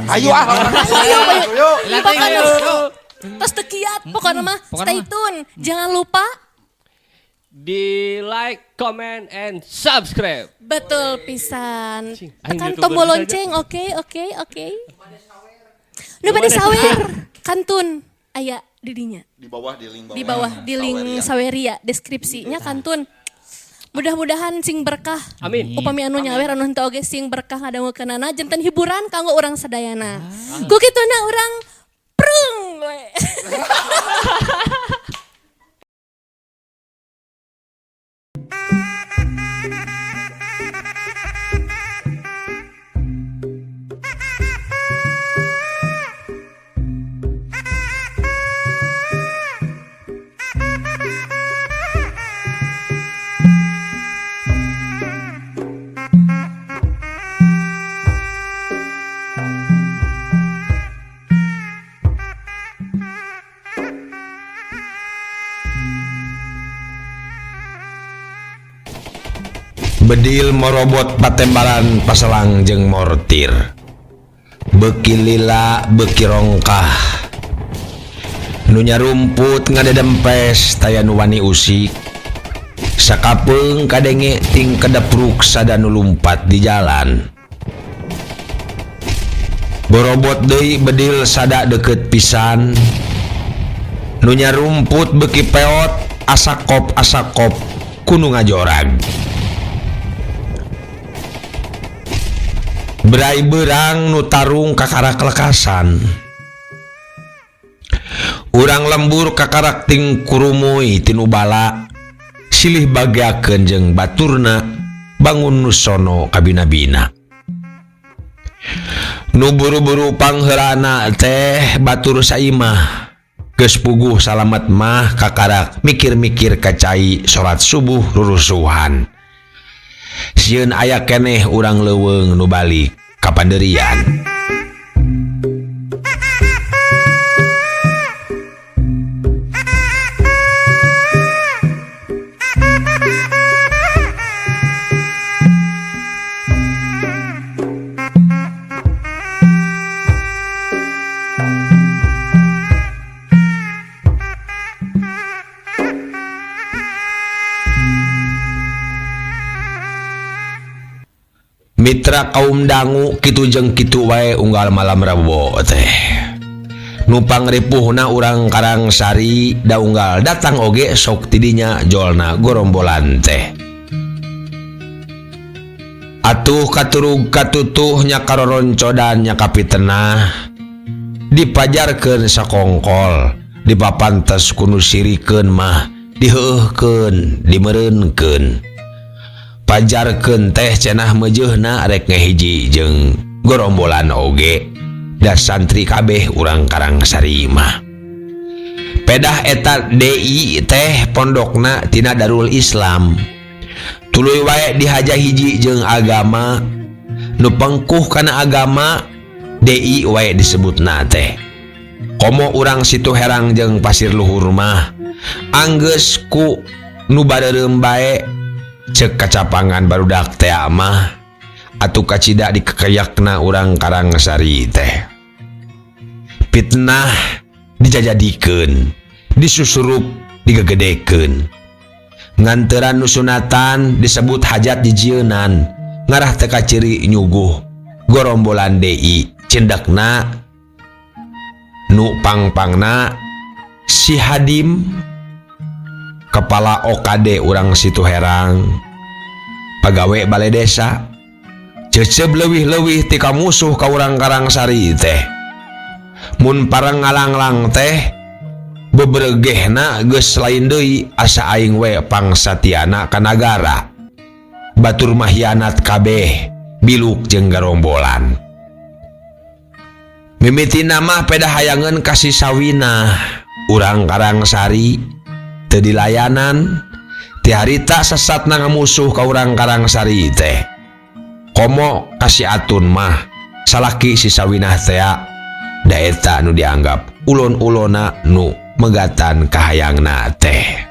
Ayo Ayo. Terus tekiat pokoknya mah stay tune. Jangan lupa di like, comment, and subscribe. betul pisan. Tekan YouTuber tombol saja. lonceng. Oke. Nu bade sawer kantun aya didinya. Di bawah di link Di bawah di link Saweria deskripsinya kantun. Mudah-mudahan sing berkah. Amin. Upami anu nyawer anu henteu oge sing berkah ngadangukeunana janten hiburan kanggo urang sadayana. Ku kituna urang prung we. Bedil morobot patembaran paselang jeung mortir. Beuki lila beuki rongkah. Nu nyarumput ngadedempes taya nu wani usik. Sakapeung kadenge ting kedepruk sada nu lumpat di jalan. Borobot deui bedil sada deukeut pisan. Nu nyarumput beuki peot asakop kudu ngajorag. Berai berang nu tarung kakarak lekasan. Urang lembur kakarak ting kurumuy tinu bala. Silih bagiakeun jeung baturna bangun nu sono kabina-bina. Nu buru-buru pangheulana teh batur saimah. Geus puguh salamet mah kakarak mikir-mikir kacai salat subuh rurusuhan. Sieun aya keneh urang leuweung nu balik ka panderian. Mitra kaum dangu kitu jeung kitu wae unggal malam Rebo teh. Nu pangripuhna urang Karangsari da unggal datang oge sok tidinya jolna gorombolan teh. Atuh katurug katutuh nya karoroncodan nya kapitenah. Dipajarkeun sakongkol, dipapantes kunu sirikeun mah, diheuhkeun, dimeureunkeun. Pajarkeun teh cenah meujeuhna rek ngahiji jeung gorombolan oge da santri kabeh urang Karangsari mah. Pedah eta DI teh pondokna tina Darul Islam. Tuluy wae dihaja hiji jeung agama nu pengkuh kana agama DI wae disebutna teh. Komo urang Situ Herang jeung Pasir Luhur mah anggeus ku nu bareureum bae cek kacapangan barudak teh mah atuh kacida dikekeyakna urang Karangsari teh. Fitnah dijajadikeun, disusurup digegedekeun. Nganteuran nu sunatan disebut hajat dijieunnan, ngarah teh ka ciri nyuguh. Gorombolan DI cendekna nu pangpangna si Hadim kepala OKD urang Situ Herang, pagawe balai desa, cecep leuwih-leuwih ti ka musuh ka urang Karangsari teh. Mun parang ngalanglang teh beberegehna geus lain deui asa aing we pangsatiana ka nagara. Batur mah hianat kabeh, biluk jeung garombolan. Mimitina mah peda hayangeun ka si Sawina urang Karangsari teu dilayanan ti harita sesatna ngamusuh ka urang Karangsari teh. Komo kasih atun mah salaki si Sawinah teh da eta nu dianggap ulon-ulona nu megatan kahayangna teh.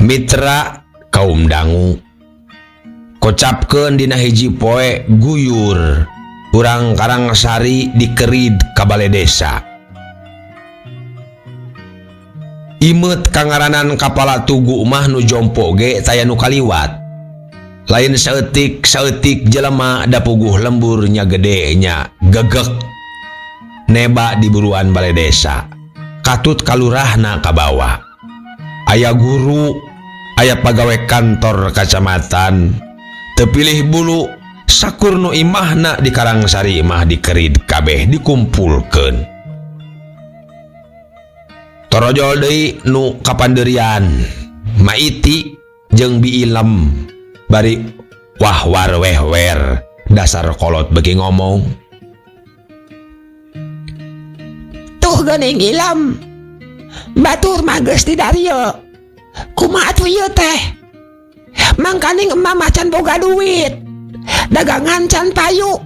Mitra kaum dangu kocapkeun dina hiji poe guyur urang Karangsari dikerid ka balai desa. Imet kangaranan kapala tugu mah nu jompo ge taya nu kaliwat. Lain saeutik jelema da puguh lembur nya gede nya gegek. Neba di buruan balai desa. Katut kalurahna ka bawah. Aya guru, aya pagawe kantor kacamatan, teu pilih bulu, sakur nu imahna di Karangsari mah dikerid kabeh dikumpulkeun. Torojol deui nu kapanderian, Maiti jeung Biilem bari wahwar wehwer dasar kolot beuki ngomong. Tuh geuning Ilem, batur mah geus di darieu. Kumaha atuh ieu teh? Mangkaning emah macan boga duit, dagangan can payu.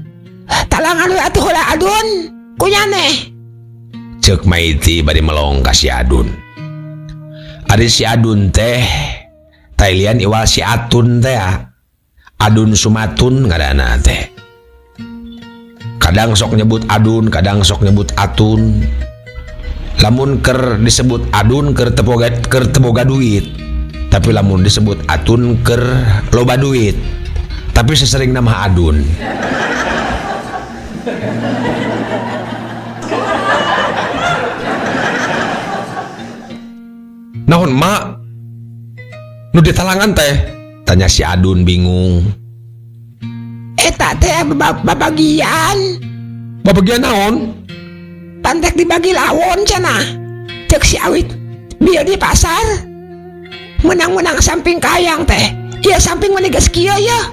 Talangan we atuh heula adun, kunyane. Ceuk Maiti bari melong ka si Adun. Ari si Adun teh tailian iwal si Atun teh. Adun Sumatun ngaranna teh. Kadang sok nyebut Adun, kadang sok nyebut Atun. Lamun keur disebut Adun keur teu boga duit. Tapi lamun disebut Atun keur loba duit. Tapi sesering nama Adun. Naon mak? Nu ditalangan teh? Tanya si Adun bingung. Eta teh babagian. Babagian naon? Pantek dibagi lawon cenah. Cek si Awit bieu di pasar. Menang-menang samping kayang teh. Ieu samping meni geus kieu ya.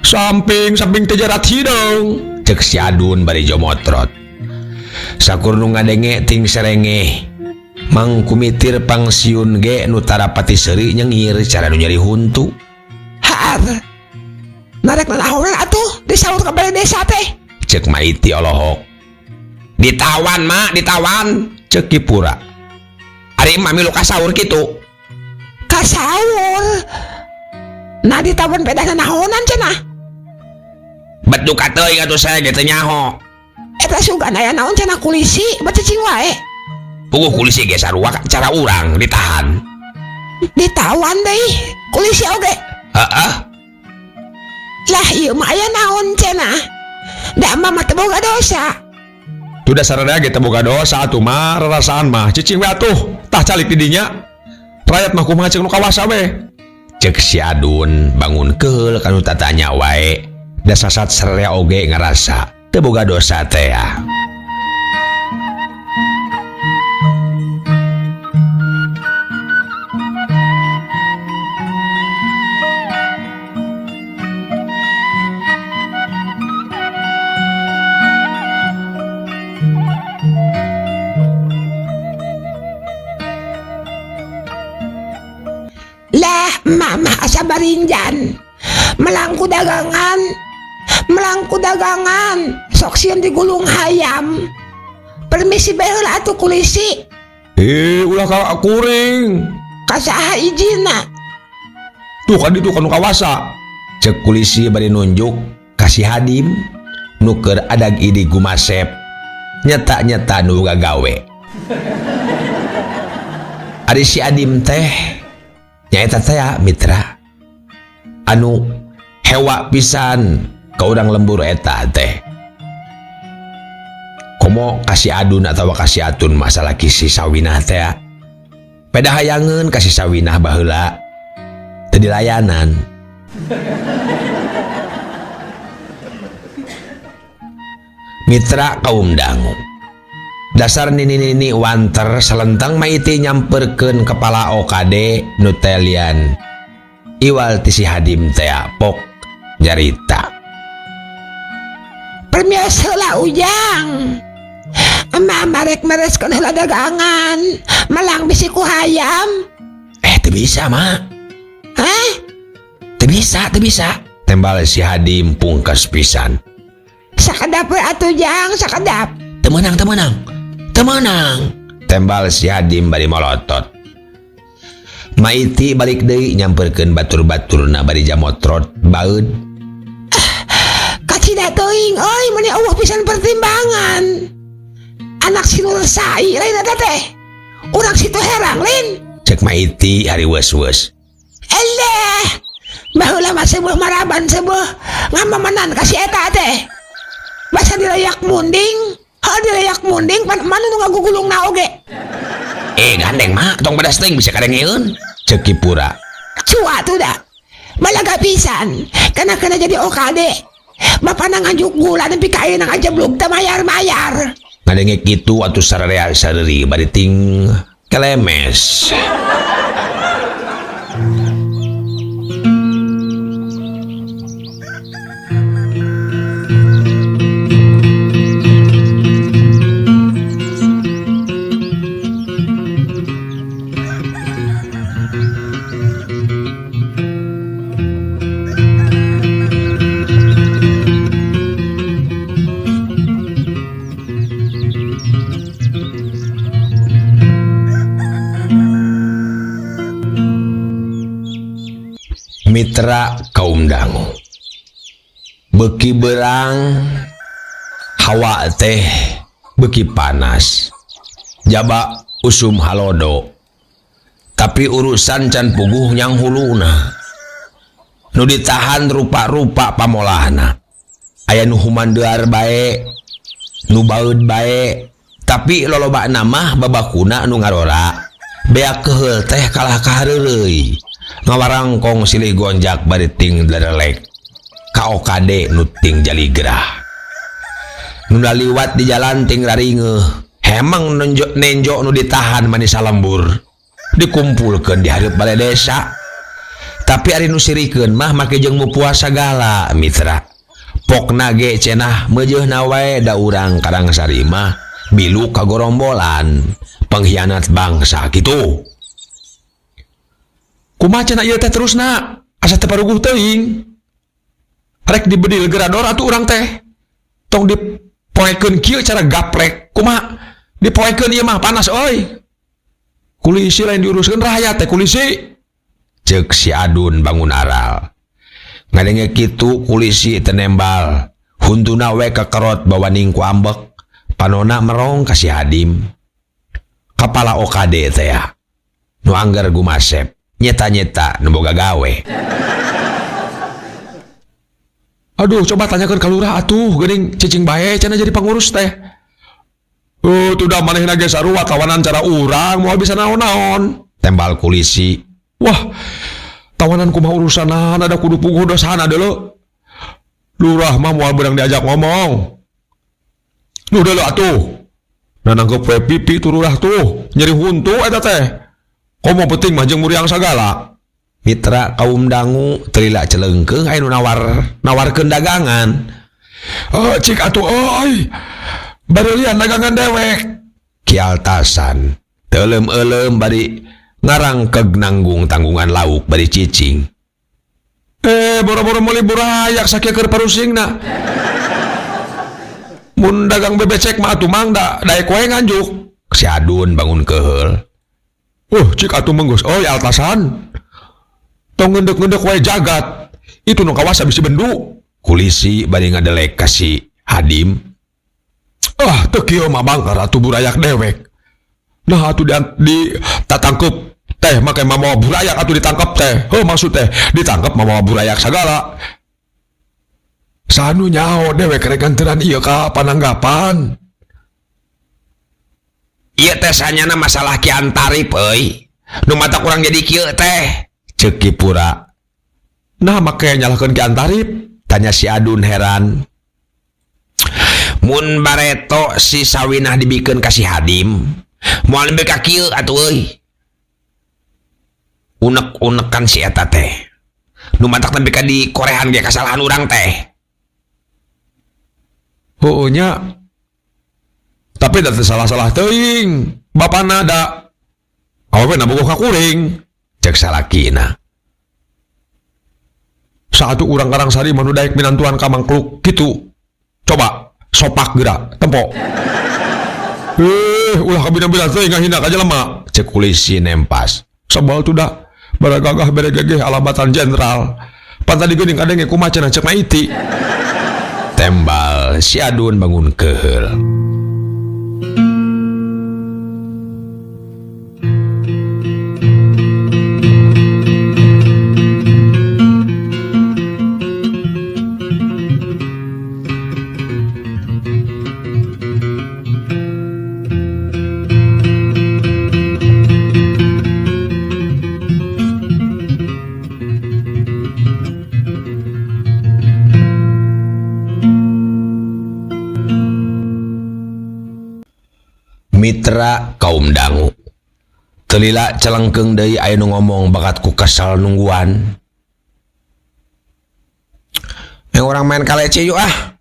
Samping teh jarat hidung. Cek si Adun bari jomotrot. Sakur nu ngadenge ting serenge. Mang kumitir pangsiun ge nu tarapati seuri nyengir cara nu nyeri huntu. Har. Narek nanahonan atuh disaur ka balai desa teh. Cek Maiti olohok. Ditawan mak, ditawan. Cek Kipura. Ari emah milu kasaur kitu. Kasaur. Nah ditawan pedah nanahonan cenah. Bedu kateuing atuh saya ge teu nyaho. Eta sugan aya naon cenah kulisi, beuh cicing wae. Puguh kulisi ge sarua cara urang ditahan. Ditawan deui, kulisi oge. Heeh. Lah ieu mah aya naon cenah? Da mah teu boga dosa. Tu dasarna ge teu boga dosa atuh mah rarasaan mah cicing we atuh. Tah calik di dinya. Rakyat mah kumaha ceuk nu kawasa we. Ceuk si Adun bangun keul kanu tatanya wae. Da sasat sarea oge ngarasa teu boga dosa teh ya. Lah mama asa barinjan. Melangku dagangan. Sok sieun digulung hayam. Permisi bae heula atuh kulisi. Ulah ka kuring. Kasaha ijina? Tuh kan ditu kanu kawasa. Cek kulisi bari nunjuk kasih Hadim nu keur adag idi gumasep. Nyata-nyata nu gagawe. Ari si Adim teh nyaeta teh mitra anu hewa pisan ka urang lembur eta teh. Komo kasih Adun atawa kasih Atun masalah kisi sawinah teh peda hayangeun kasih sawinah baheula teu dilayanan. Mitra kaum dangu dasar nini-nini wanter selentang Maiti nyamperkeun kepala OKD nutelian iwal ti si Hadim teh pok nyarita. Permios heula ujang. Emah marek mereskeun heula dagangan. Melang bisi ku hayam. Teu bisa mak. Hah? Teu bisa. Tembal si Hadim pungkas pisan. Sakedap we atuh jang, sakedap. Teu meunang. Tembal si Hadim bari molotot. Maiti balik deui nyamperkeun batur-baturna bari jamotrot baeud. Kacida teuing euy meni eueuh pisan pertimbangan. Anak si Nur Sai lain eta teh. Urang situ herang lain. Cek Maiti hari weus-weus. Eleh. Baheula mah sebuah maraban sebuah ngamamanan ka si eta teh. Basa dilayak munding. Dilayak munding pan mana nu ngagugulungna oge. Gandeng mah tong bedas teuing bisa kadengeun. Cek Kipura. Cua tuh dah. Balaga pisan. Kana jadi OKD. Bapak nang ngajuk gula nepi ka ayeuna ngajeblug teu mayar-mayar. Ngadenge kitu atuh sararea sareri bari ting kelemes. Mitra kaum dangu beki berang hawa teh beki panas jaba usum halodo tapi urusan can puguh nyang huluna nu ditahan rupa-rupa pamolahna aya nu humandeuar bae nu baeud bae tapi lolobana mah babakuna nu ngarora beak keheul teh kalah kahareureuy ngawarangkong silih gonjak bari ting lerelek ka OKD nu ting jaligrah nu liwat di jalan ting raringeun hemang nenjo nu ditahan manis salembur dikumpulkeun di hareup balai desa tapi ari nu sirikeun mah make jeung mupuas sagala mitra pokna ge cenah meujeunna wae da urang Karangsari mah bilu kagorombolan pengkhianat bangsa kitu. Kumaha cenah ieu teh terusna asa teu paruguh teuing rek dibedil gerador atuh urang teh tong dipoekeun kieu cara gaplek kumaha dipoekeun ieu mah panas euy kulisi lain diuruskeun rakyat teh kulisi ceuk si Adun bangun aral ngadenge kitu kulisi teu nembal huntuna we kekerot bawaning ku ambek panona merong ka si Hadim kapala OKD teh ya nu anggar gumasep nyeta-nyeta nu boga gawe. Aduh, coba tanyakeun ka lurah atuh, geuning cicing bae cenah jadi pangurus teh. Tuh da manehna ge sarua kawanan cara urang moal bisa naon-naon. Tembal kulisi. Wah, tawanan kumaha urusanna ada kudu puguh dosana deuleu. Lurah mah moal beurang diajak ngomong. Nu deuleu atuh. Nanangkeup we pipi tu lurah tuh, nyeri huntu eta teh. Komo penting mah jeung muriang sagala. Mitra kaum dangu terila celeungkeung aya nu nawarkeun dagangan. Cik atuh euy. Bareulian dagangan dewek. Kialtasan. Teuleum-euleum bari ngarangkeug nanggung tanggungan lauk bari cicing. Boro-boro meuli burayak sakieu keur parusingna. Mun dagang bebecek mah atuh mangda daek wae nganjuk. Si Adun bangun keheul. Cik atuh menggus, altasan. Tong ngendek-ngendek wae jagat. Itu nu kawasa bisi bendu. Kulisi bari ngadelek ka si Hadim. Teu kieu mah bangkar atuh burayak dewek. Nah atuh di tatangkep teh make mamawa burayak atuh ditangkep teh. Maksud teh ditangkep mamawa burayak sagala. Sanu nyao dewek rek ganteran ieu ka pananggapan. Ieu teh sanyana masalah kian tarif euy. Nu mata kurang jadi kieu teh. Ceuk Kipura. Nah make nyalahkeun kian tarif? Tanya si Adun heran. Mun bareto si sawinah dibikeun ka si Hadim, moal nembe ka kieu atuh euy. Unek-unekan si eta teh. Nu matak nembe ka di korehan ge kasalahan urang teh. Nya. Tapi da salah-salah teuing. Bapana da awewe na bogoh ka kuring. Cek salakina. Saatu urang Karangsari manu daek minantuan ka mangkluk kitu. Coba sopak geura tempo. Ulah kabina-bina teuing ngahina ka jelema. Cek kulisi nempas. Sabal tuh da. baragagah beregege alabatan jenderal. Pan tadi geuning kadenge kumaha cenah cek maiti. Tembal si Adun bangun keheul. Mitra kaum dangu telila celengkeung deui aya nu ngomong bakat ku kesal nungguan. Orang main kaleci yuk ah.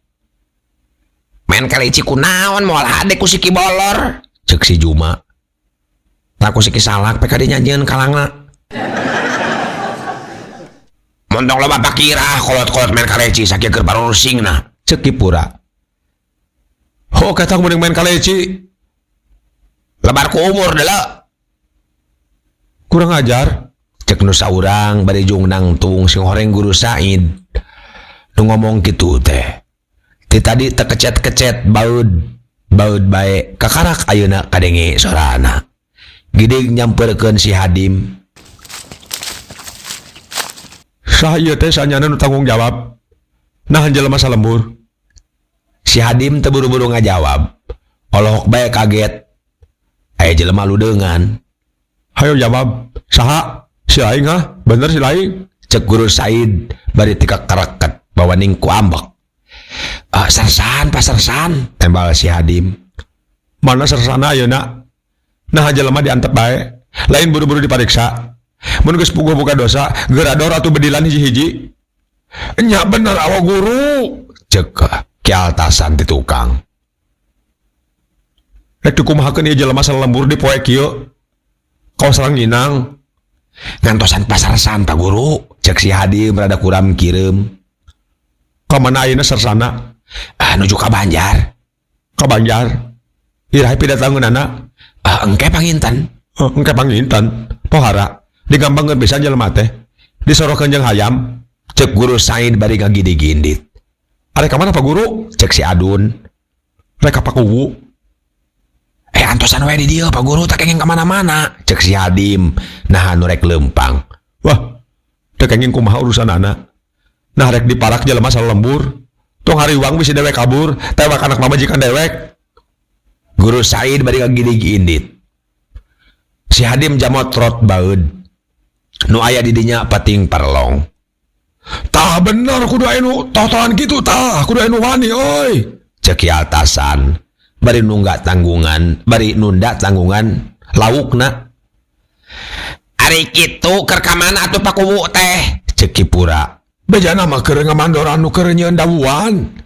Main kaleci kunaon moal hade ku si Kibolor cek si Juma. Tak ku si Kisalak peka dinyanjieun kalangna. Montong loba pakirah kolot-kolot main kaleci sakieu keur parurusingna cek Kipura. Oh katang mending main kaleci. Lebar ku umur dela. Kurang ajar cek nu saurang bari jung nangtung sing horeng Guru Said nu ngomong kitu teh. Ti tadi teu kecet-kecet baud bae kakarak ayeuna kadenge sorana. Gidig nyampeurkeun si Hadim. Saha ieu teh sanyana nu tanggung jawab? Nahan jelema salembur. Si Hadim teu buru-buru ngajawab. Olohok bae kaget. Aya jelema ludeungan. Hayo jawab, saha? Si aing ah, bener si aing. Cek Guru Said bari tika kareket bawaning ku ambek. Sersan, Pak Sersan, tembal si Hadim. Mana sersana ayeuna? Nah jelema diantep bae, lain buru-buru dipariksa. Mun geus puguh boga dosa, gerador atuh bedilan hiji-hiji. Nya bener awa guru, cek kialtasan ti tukang. Rek dikumahakeun ieu jelema salembur di poe kieu. Kau sareng nginang. Ngantosan pasarsan Pak Guru, cek si Hadim rada kuram kireum. Ka mana ayeuna sersana? Nuju ka Banjar. Ka Banjar. Iraha pidatangeunana? Engke panginten. Engke panginten. Pohara. Digampangkeun pisan jelema teh. Disorokeun jeung hayam. Cek Guru Said bari ngagidi-gindit. Arek ka mana Pak Guru? Cek si Adun. Rek ka Pakuwu. Antosan wae di dieu Pak Guru tak kenging ka mana-mana cek si Hadim. Nah anu rek lempang. Wah teu kenging kumaha urusanana. Nah rek diparak jelema salembur. Tong hariwang bisi dewek kabur tewak anak mamajikan dewek. Guru Said bari ngagidi-gindit. Si Hadim jamot rot baeud. Nu aya di dinya pating parlong. Tah bener kudu aya nu totohan kitu tah kudu aya nu wani euy. Cek atasan. Bari nunda tanggungan laukna. Ari kitu keur ka mana atuh Pak Kuwu teh? Cek Kipura. Bejana mah keur ngamandor anu keur nyieun dawuan.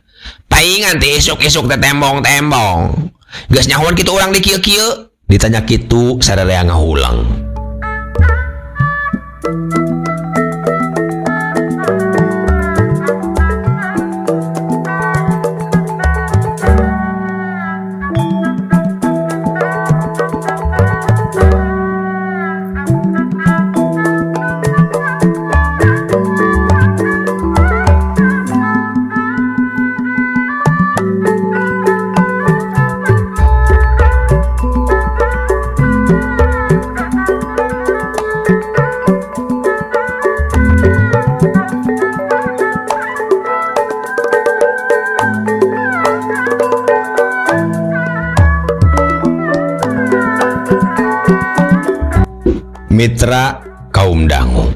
Paingan teh isuk-isuk teh tembong-tembong. Geus nyahoan kitu urang di kieu-kieu. Ditanya kitu sararea ngahulang. Mitra kaum dangu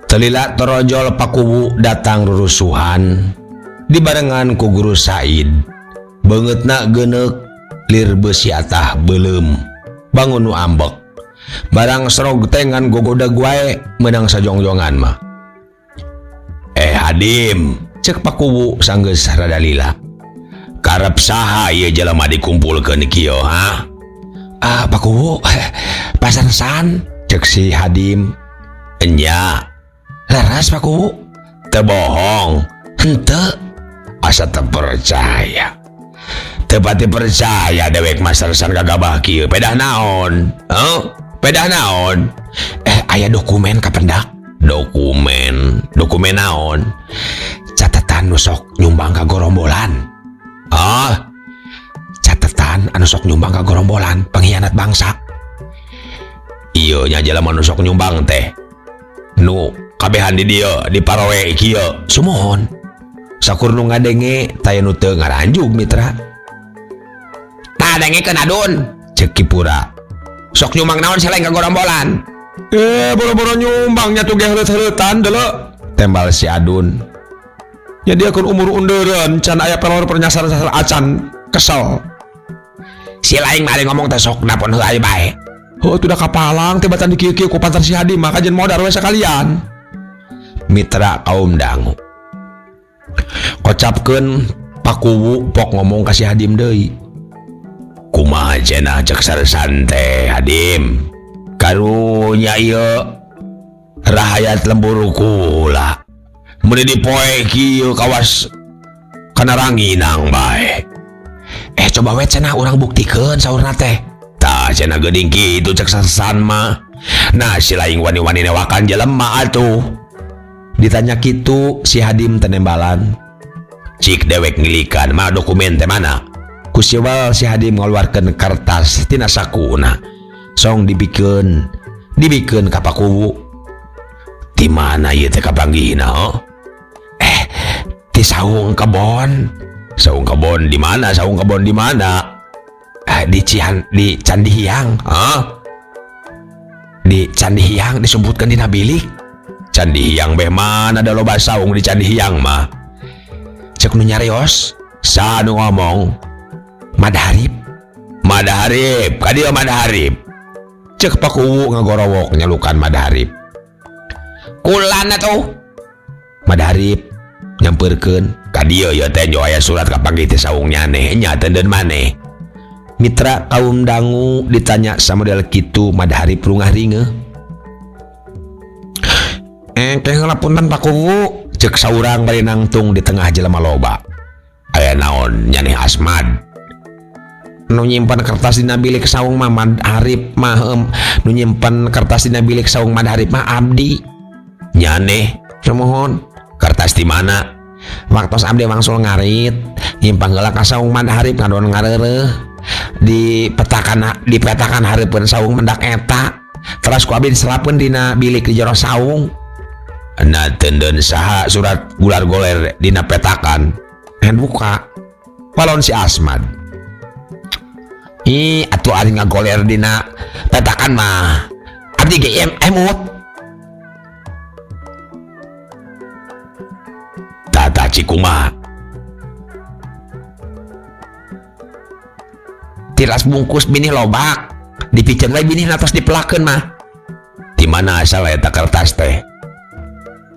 telila torojol Pakuwu datang rurusuhan dibarengan ku Guru Said. Beungeutna geuneuk lir beusi atah beuleum bangun nu ambek. Barang serog tengan gogodag wae meunang sajongjongan mah. Hadim cek Pakuwu sanggeus rada lila. Karep saha ieu jelema dikumpulkeun kieu ha? Pakuwu pasarsan cek si Hadim. Enya leres Pakuwu. Teu bohong. Henteu asa teu percaya. Teu pati percaya dewek masarsan kagabah kieu. Pedah naon? Pedah naon? aya dokumen kapendak. Dokumen naon? Catatan nu sok nyumbang ka gorombolan. Catatan anu sok nyumbang ka gorombolan pengkhianat bangsa. Iya nya jelema nu sok nyumbang teh. Nu kabehan di dieu di parowe kieu. Sumohon. Sakur nu ngadenge taya nu teu ngaranjug mitra. Tah dengekeun adun, ceuk Kipura. Sok nyumbang naon selain ka gorombolan? Boro-boro nyumbangnya tuh ge heureut-heuretan deuleu. Tembal si adun. Ya dia kun umur undereun can aya pelor pernyasar-nyasar acan kesel. Si laing mari ngomong teh sok napon heula bae. Oh tuh udah kapalang tebatan di kieu-kieu ku pantar si Hadi mah kajen modar we sakalian. Mitra kaum dangu. Kocapkeun pakuwu pok ngomong ka si Hadim deui. Kumaha cenah cek saresan teh Hadim? Karunya ieu rahayat lembur kula. Mun dipoe kieu kawas kana ranginang bae. Coba we cenah urang buktikeun saurna teh. Tah cenah geuning kitu cek saresan mah. Nah si laing wani-wani newakan jelema atuh. Ditanya kitu si Hadim tenembalan. Cik dewek ngilikan mah dokumen teh mana? Ku siwal si Hadim ngaluarkeun kertas tina sakuna. Song dibikeun ka pakuwu. Di mana ieu teh kapanggihna? Di saung kebon. Saung kebon di mana? Saung kebon di mana? Di Candi Hyang. Di Candi Hyang disebutkan dina bilik. Candi Hyang beh mana ada loba saung di Candi Hyang mah. Cek nu nyarios, sa nu ngomong? Madharip. Kadieu Madharip. Cek pakuwu ngagorowok nyalukan Madharip. Kulana tuh. Madharip nyampeurkeun, kadieu ya teh jo aya surat kapanggih ti saung nyaneh nya teu maneh. Mitra kaum dangu ditanya samodel kitu Madharip rungah ringe. Keng lapunten pakuwu, cek saurang bari nangtung di tengah jelema loba. Aya naon nyaneh Asmad? Nu nyimpen kertas dina bilik saung mah Madharip mah nu nyimpen kertas dina bilik saung Madharip mah Abdi. Nyaneh, samohon. Kertas di mana? Waktos Abdi wangsul ngarit, nyimpang geula ka saung Madharip ngadon ngareureuh. Dipetakan hareupeun saung mendak eta. Teras ku Abdi diserapkeun dina bilik di jero saung. Na teudeun saha surat gular-goler dina petakan. Buka. Walon si Asmad. Atuh ari ngagoler dina petakan mah Abdi ge emut. Tata cikuma. Tiras bungkus binih lobak. Dipicen we binih natos dipelakeun mah. Di mana asal eta kertas teh?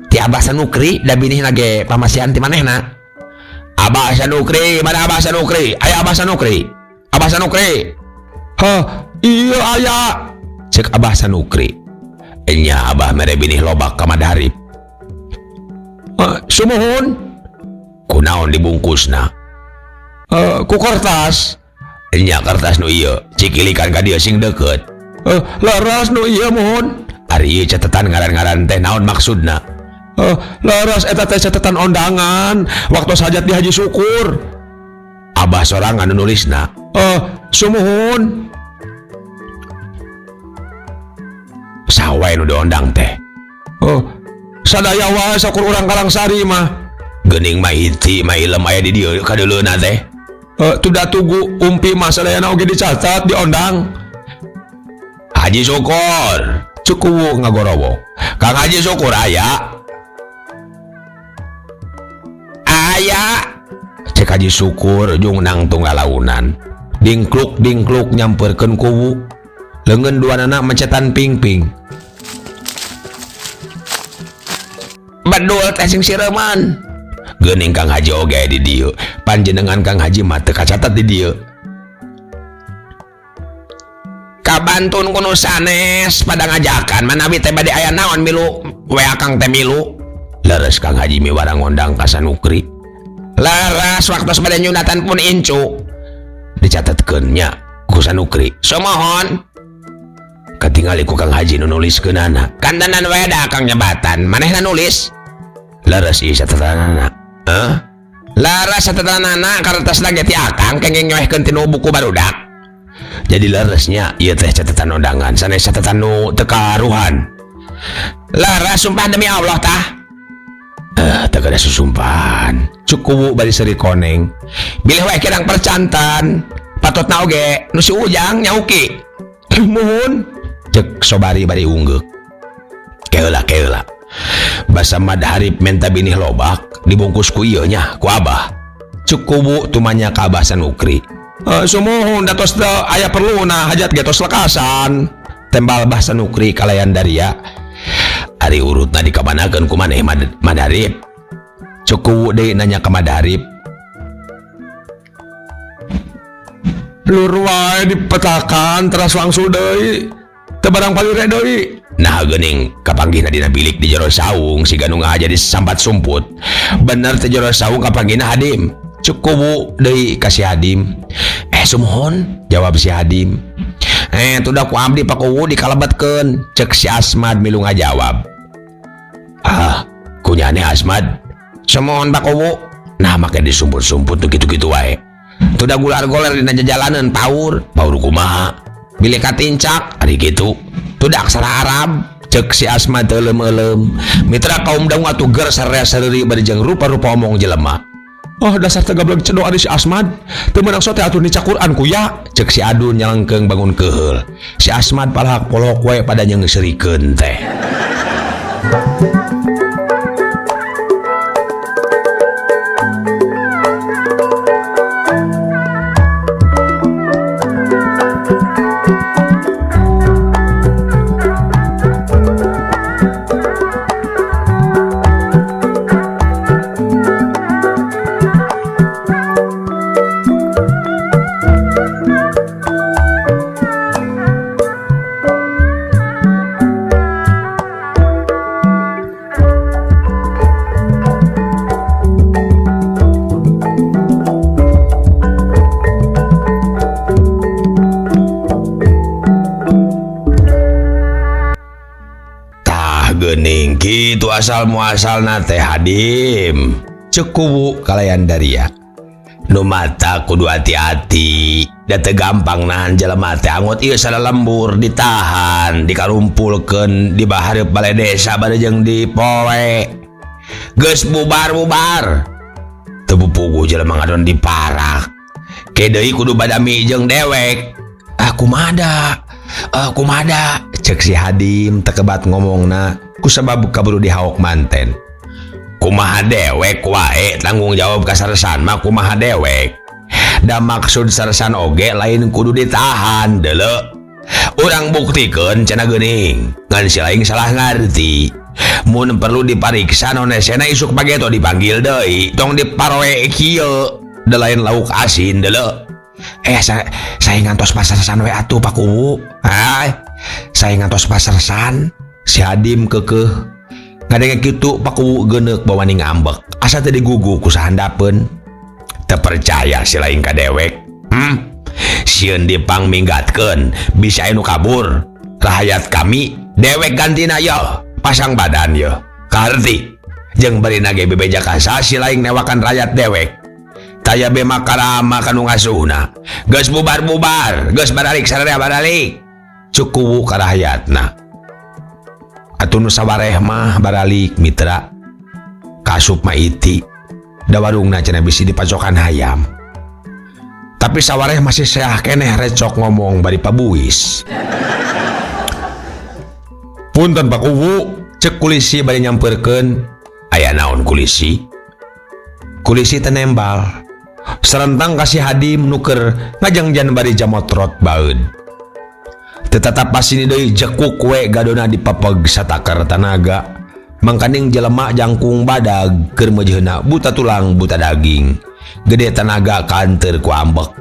Ti Abah Sanukri da binih ge pamasian ti manehna. Abah Sanukri, mana Abah Sanukri? Aya Abah Sanukri. Abah Sanukri. Iya aya. Cek Abah Sanukri. Nya Abah mere binih lobak ka Madharip. Sumuhun. Kunaon dibungkusna? Ku kertas. Nya kertas nu ieu cikilikan ka dieu sing deukeut. Laras nu ieu mohon. Ari ieu catatan ngaran-ngaran teh naon maksudna? Laras eta teh catatan undangan waktu hajat di Haji Syukur. Abah sorangan nu nulisna. Sumuhun. Sawae nu diondang teh. Sadaya wae sakur urang Kalangsari mah. Geuning mah iti mah ilem aya di dieu kadeuleuna teh. Tuda tugu umpi mah sadayana oge dicatat diondang. Haji Syukur, cukup ngagorowo. Kang Haji Syukur aya. Cek Haji Syukur jeung nangtung galaunan. Dingkluk nyamperkeun kuwu. Leungeun duanana mencetan ping-ping. Badul teh sing sireman. Geuning Kang Haji oge di dieu. Panjenengan Kang Haji mah teu kacatat di dieu. Kabantun kuno sanes pada ngajakan manawi teh bade aya naon milu we akang teh milu. Leres Kang Haji miwarang ngondang ka Sanukri. Laras waktu bade nyunatan pun incu. Dicatatkeun nya ku Sanukri. Samohon. ketinggali ku Kang Haji nu nuliskeunana. Kandanan wae da Kang jabatan, manehna nulis. Leres ieu catatanana. Laras catatanana kartos lagi ti Akang kenging nyoehkeun ti nu buku barudak. Jadi leresnya ieu teh catatan undangan, sanes catatan nu teu karuhan. Laras sumpah demi Allah tah. Teu kada susumpahan. Cukup bari seri koneng. Bilih wae kirang percantan. Patutna oge nu si Ujang nyauki. Muhun. Cek Sobari bari ungeuk. Keula. Basa madharip menta binih lobak dibungkus ku ieu nya ku Abah. Cukubu tumanya ka Abah Sanukri. Sumuhun datos teu aya perluna hajat getos lekasan. Tembal Abah Sanukri kalayan Daria. Ari urutna dikabanakeun ku maneh madharip. Cukubu deui nanya ka madharip. Lur wae dipetakan teras langsung deui. Teu barang palire deui. Nah geuning kapanggihna dina bilik di jero saung siga nu ngahaja di sambat sumput. Bener teh jero saung kapanggihna Hadim. Cukup deui ka si Hadim. Sumuhun jawab si Hadim. Tudak ku abdi pakuwu dikalebetkeun cek si Asmad milu ngajawab. Kunyane Asmad. Sumuhun pakuwu. Nah make disumput-sumput tuh gitu-gitu wae. Tudak gular-goler dina jalanan paur kumaha. Bilih katincak ari kitu. Tudak aksara Arab cek si Asmad teu leum-leum. Mitra kaum daung atuh ger sarerea-sareuri bari jeung rupa-rupa omong jelema. Dasar teu gablek cedo ari si Asmad. Teu meunang sote atuh dica Quran ku ya. Cek si Adun nyalengkeung bangun keheul. Si Asmad palahak polok we pada nyeungeurikeun teh. Geuning kitu asal muasalna teh Hadim. Cukup kalayan Daria. Nu mata kudu hati-hati. Da teu gampang nahan jelema teh angot ieu salalembur ditahan, dikarumpulkeun di bahareup balai desa bade jeung dipoe. Geus bubar-bubar. Teu pupuguh jelema ngadon diparak. Ke deui kudu badami jeung dewek. Kumada cek si Hadim tekebat ngomongna kusabab kaburu dihaok manten. Kumaha dewek wae tanggung jawab kasaresan mah kumaha dewek. Da maksud saresan oge lain kudu ditahan deuleu. Urang buktikeun cenah geuning ngan si laing salah ngarti. Mun perlu dipariksa nonesena isuk pageto dipanggil deui tong diparoe kieu. Da lain lauk asin deuleu. Saya ngantos pasarsan we atuh pakuwu. Saya ngantos pasarsan. Si Hadim kekeh. Ngadenge kitu pakuwu geuneuk bawani ngambek. Asa teu digugu ku sahandapeun. Teu percaya si lain ka dewek. Sieun dipangminggatkeun bisa anu kabur. Rahayat kami dewek gantina yeuh. Pasang badan yeuh. Kaharti jeung barina ge bebeja kasa si lain newakan rakyat dewek. Taya be makarama kanu ngasuhna. Geus bubar-bubar, geus baralik sararea baralik. Cukup ka rakyatna. Atuh nu sawareh mah baralik mitra. Kasup mah iti. Da warungna cenah bisi dipacokan hayam. Tapi sawareh masih seah keneh recok ngomong bari pabuis. Punten Pak Uwu, cek kulisi bari nyamperkeun. Aya naon kulisi? Kulisi teh nembal. Serentang kasih Hadim nuker ngajangjan bari jamotrot baeud. Tetap pasini deui jekuk we gadona dipapeg satakar tanaga. Mangkaning jelema jangkung badag keur meujeunna buta tulang buta daging. Gede tanaga kanteur ku ambek.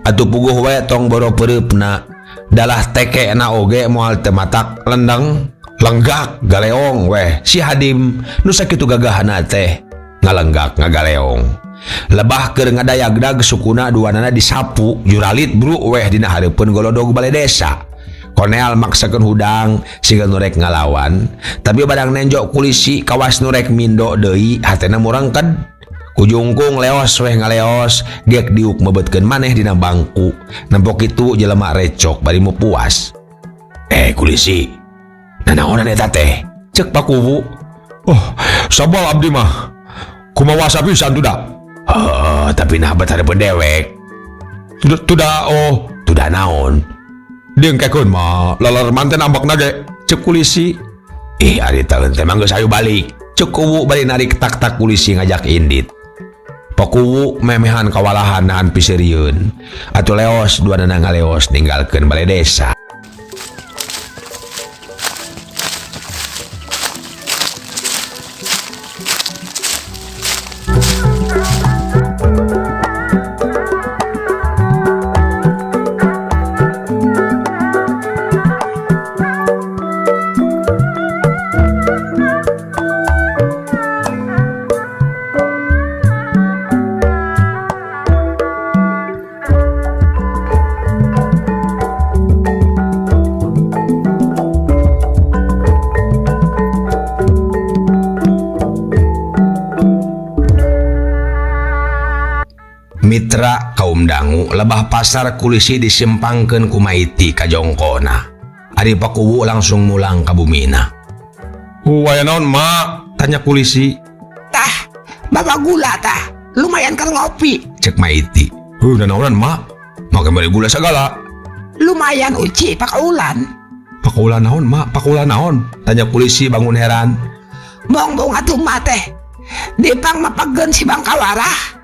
Atuh puguh we tong boro peureupna. Dalah tekena oge moal teu matak lendang lenggak galeong weh. Si Hadim nu sakitu gagahna teh ngalenggak ngagaleong. Lebah keur ngadayagdag sukuna duanana disapu juralit bru weh dina hareupeun golodog balai desa. Koneal maksakeun hudang siga nurek ngalawan, tapi badang nenjok kulisi kawas nurek mindo deui hatena murangked. Kujungkung leos weh ngaleos gek diuk mebetkeun maneh dina bangku. Nempok kitu jelema recok bari mu puas. Kulisi. Nanaonan eta teh? Cek Pak Kuwu. Oh, sabal abdi mah. Kumawa sapisan tuda. Tapi nah betarepeun dewek. Tuda naon? Diengkekeun mah lalar manten ambak nage. Cek kulisi. Ari taeun teh mah geus hayu balik. Cek Kuwu bari narik tak-tak kulisi ngajak indit. Pak Kuwu memehan kawalahan nahan pisirieun. Atuh leos duanana ngaleos ninggalkeun balai desa. Mitra kaum dangu lebah pasar kulisi disimpangkeun ku maiti ka jongkona. Ari Pak Kuwu langsung mulang ka bumina. Aya naon mak? Tanya kulisi. Tah, bawa gula tah. Lumayan keur ngopi. Cek maiti. Naonan mak? Make bari gula sagala. Lumayan uci pakaulan. Pakaulan naon mak? Pakaulan naon? Tanya kulisi bangun heran. Bong atuh mah teh. Dipang mapageun si Bang Kawarah.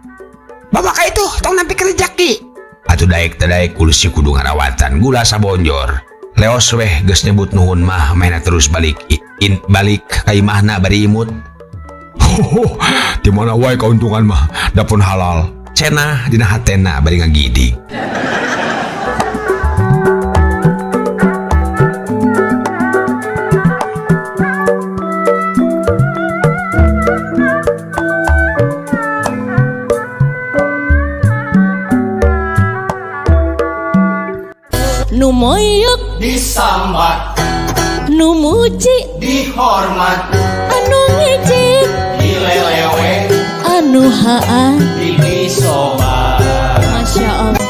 Bawa ka itu tong nampi kerjaki. Atuh daek kulisi kudu ngarawatan gula sabonjor. Leos weh geus nyebut nuhun mah mainna terus balik ka imahna bari imut. Di mana wae kauntungan mah dapun halal. Cenah dina hatena bari ngagidik. Nu moyok disambat, nu muji dihormat, anu ngijik dilelewe, anu haan disobat. Masya Allah.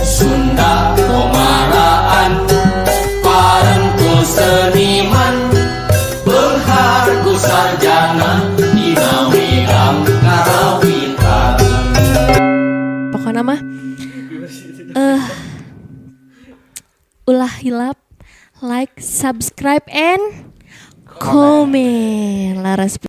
Sunda Komaraan, parengku seniman, penghargu sarjana, dina widang karawitan. Pokoknya mah ulah hilap, like, subscribe, and comment. Laras